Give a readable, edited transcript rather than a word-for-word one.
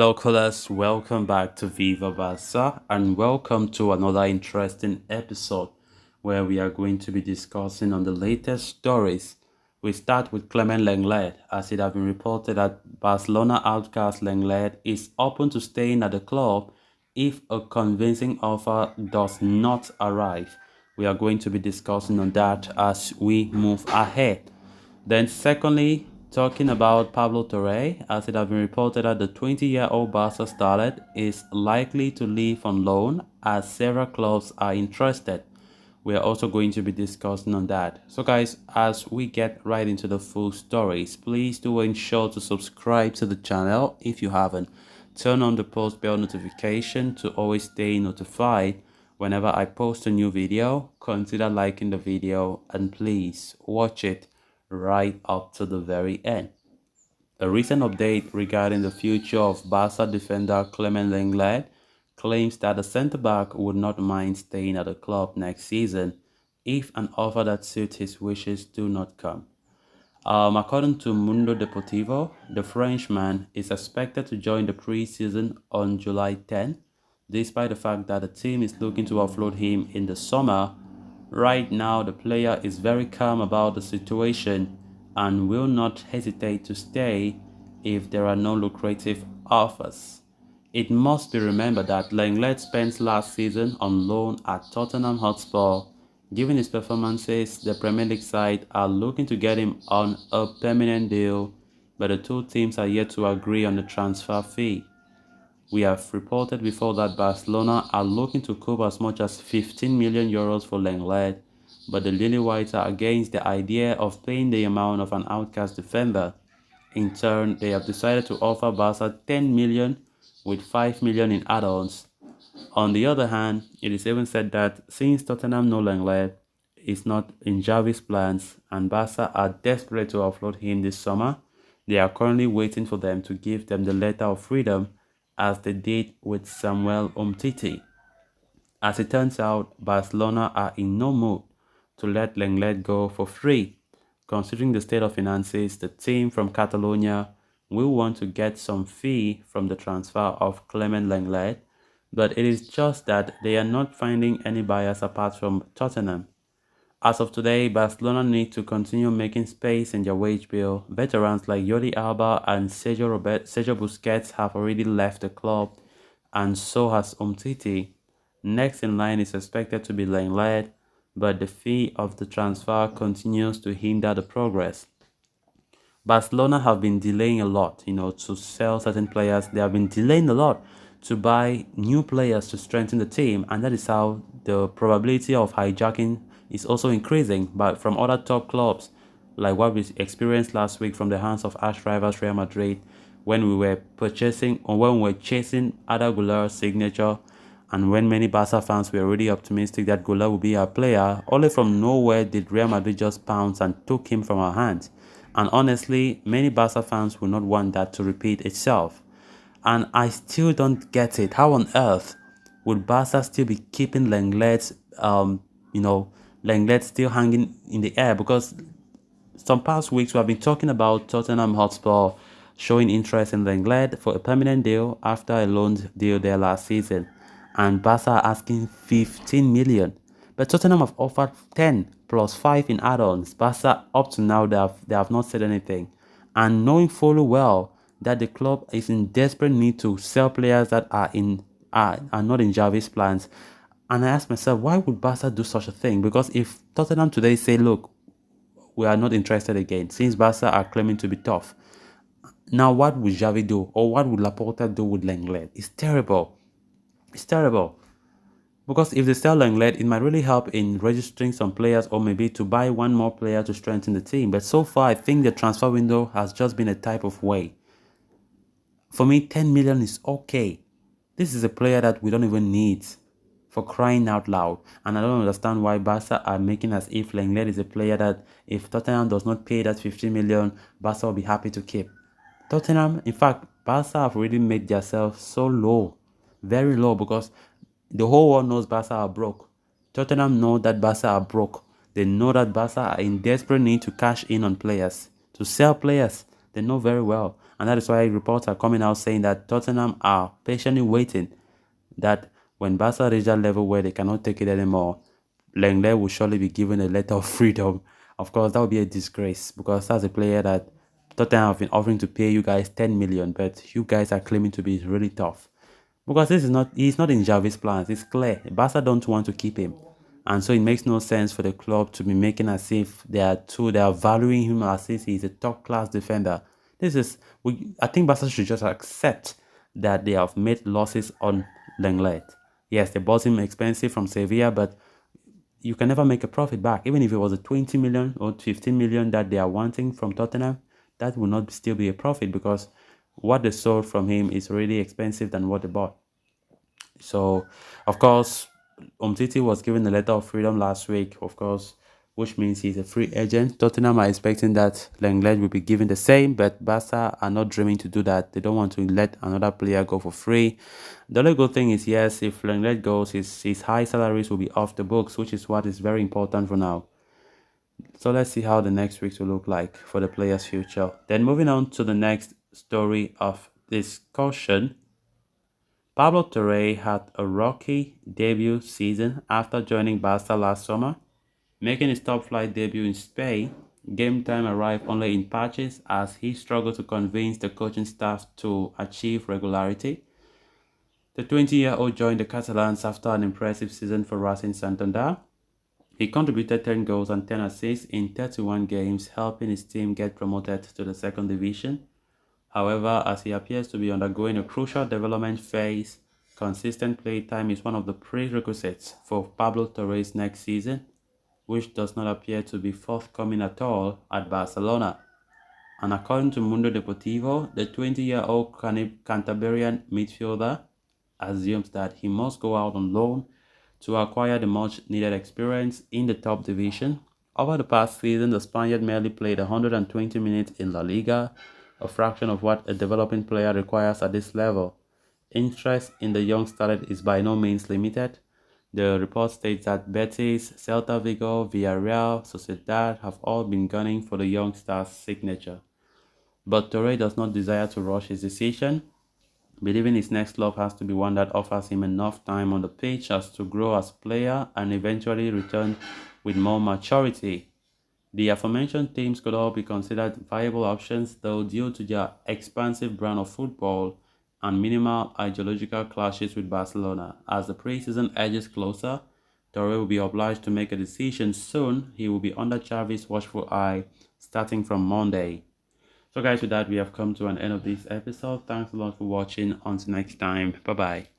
Hello, callers. Welcome back to Viva Barca and welcome to another interesting episode where we are going to be discussing on the latest stories. We start with Clement Lenglet, as it has been reported that Barcelona outcast Lenglet is open to staying at the club if a convincing offer does not arrive. We are going to be discussing on that as we move ahead. Then secondly, talking about Pablo Torre, as it has been reported that the 20-year-old Barca starlet is likely to leave on loan as several clubs are interested. We are also going to be discussing on that. So guys, as we get right into the full stories, please do ensure to subscribe to the channel if you haven't. Turn on the post bell notification to always stay notified whenever I post a new video. Consider liking the video and please watch it right up to the very end. A recent update regarding the future of Barca defender Clement Lenglet claims that the centre-back would not mind staying at the club next season if an offer that suits his wishes do not come. According to Mundo Deportivo, the Frenchman is expected to join the pre-season on July 10, despite the fact that the team is looking to offload him in the summer. Right now, the player is very calm about the situation and will not hesitate to stay if there are no lucrative offers. It must be remembered that Lenglet spent last season on loan at Tottenham Hotspur. Given his performances, the Premier League side are looking to get him on a permanent deal, but the two teams are yet to agree on the transfer fee. We have reported before that Barcelona are looking to cope as much as 15 million euros for Lenglet, but the Lily Whites are against the idea of paying the amount of an outcast defender. In turn, they have decided to offer Barca 10 million with 5 million in add-ons. On the other hand, it is even said that since Tottenham know Lenglet is not in Xavi's plans and Barca are desperate to offload him this summer, they are currently waiting for them to give them the letter of freedom as they did with Samuel Umtiti. As it turns out, Barcelona are in no mood to let Lenglet go for free. Considering the state of finances, the team from Catalonia will want to get some fee from the transfer of Clement Lenglet, but it is just that they are not finding any buyers apart from Tottenham. As of today, Barcelona need to continue making space in their wage bill. Veterans like Jordi Alba and Sergio Busquets have already left the club, and so has Umtiti. Next in line is expected to be Lenglet, but the fee of the transfer continues to hinder the progress. Barcelona have been delaying a lot, to sell certain players. They have been delaying a lot to buy new players to strengthen the team, and that is how the probability of hijacking is also increasing, but from other top clubs, like what we experienced last week from the hands of arch rivals Real Madrid, when we were chasing Ada Güler's signature, and when many Barca fans were already optimistic that Güler would be our player, only from nowhere did Real Madrid just pounce and took him from our hands. And honestly, many Barca fans will not want that to repeat itself. And I still don't get it. How on earth would Barca still be keeping Lenglet, Lenglet still hanging in the air? Because some past weeks we have been talking about Tottenham Hotspur showing interest in Lenglet for a permanent deal after a loan deal there last season, and Barca are asking 15 million. But Tottenham have offered 10 plus 5 in add-ons. Barca up to now they have not said anything, and knowing fully well that the club is in desperate need to sell players that are not in Xavi's plans. And I asked myself, why would Barca do such a thing? Because if Tottenham today say, look, we are not interested again, since Barca are claiming to be tough, now what would Xavi do? Or what would Laporta do with Lenglet? It's terrible. It's terrible. Because if they sell Lenglet, it might really help in registering some players or maybe to buy one more player to strengthen the team. But so far, I think the transfer window has just been a type of way. For me, 10 million is okay. This is a player that we don't even need, for crying out loud. And I don't understand why Barca are making as if Lenglet is a player that if Tottenham does not pay that 15 million, Barca will be happy to keep. Tottenham, in fact, Barca have already made themselves so low, very low, because the whole world knows Barca are broke. Tottenham know that Barca are broke. They know that Barca are in desperate need to cash in on players, to sell players. They know very well. And that is why reports are coming out saying that Tottenham are patiently waiting that when Barca reach that level where they cannot take it anymore, Lenglet will surely be given a letter of freedom. Of course, that would be a disgrace because that's a player that Tottenham have been offering to pay you guys 10 million, but you guys are claiming to be really tough. Because he's not in Javi's plans. It's clear. Barca don't want to keep him. And so it makes no sense for the club to be making as if they are valuing him as if he's a top class defender. I think Barca should just accept that they have made losses on Lenglet. Yes, they bought him expensive from Sevilla, but you can never make a profit back. Even if it was a 20 million or 15 million that they are wanting from Tottenham, that will not still be a profit because what they sold from him is really expensive than what they bought. So, of course, Umtiti was given a letter of freedom last week, of course, which means he's a free agent. Tottenham are expecting that Lenglet will be given the same, but Barca are not dreaming to do that. They don't want to let another player go for free. The only good thing is, yes, if Lenglet goes, his high salaries will be off the books, which is what is very important for now. So let's see how the next weeks will look like for the player's future. Then moving on to the next story of discussion. Pablo Torre had a rocky debut season after joining Barca last summer, making his top-flight debut in Spain. Game time arrived only in patches as he struggled to convince the coaching staff to achieve regularity. The 20-year-old joined the Catalans after an impressive season for Racing Santander. He contributed 10 goals and 10 assists in 31 games, helping his team get promoted to the second division. However, as he appears to be undergoing a crucial development phase, consistent play time is one of the prerequisites for Pablo Torre's next season, which does not appear to be forthcoming at all at Barcelona. And according to Mundo Deportivo, the 20-year-old Cantabrian midfielder assumes that he must go out on loan to acquire the much-needed experience in the top division. Over the past season, the Spaniard merely played 120 minutes in La Liga, a fraction of what a developing player requires at this level. Interest in the young starlet is by no means limited. The report states that Betis, Celta Vigo, Villarreal, Sociedad have all been gunning for the young star's signature. But Torre does not desire to rush his decision, believing his next club has to be one that offers him enough time on the pitch as to grow as a player and eventually return with more maturity. The aforementioned teams could all be considered viable options, though due to their expansive brand of football and minimal ideological clashes with Barcelona. As the pre-season edges closer, Torre will be obliged to make a decision soon. He will be under Xavi's watchful eye starting from Monday. So guys, with that, we have come to an end of this episode. Thanks a lot for watching. Until next time, bye bye.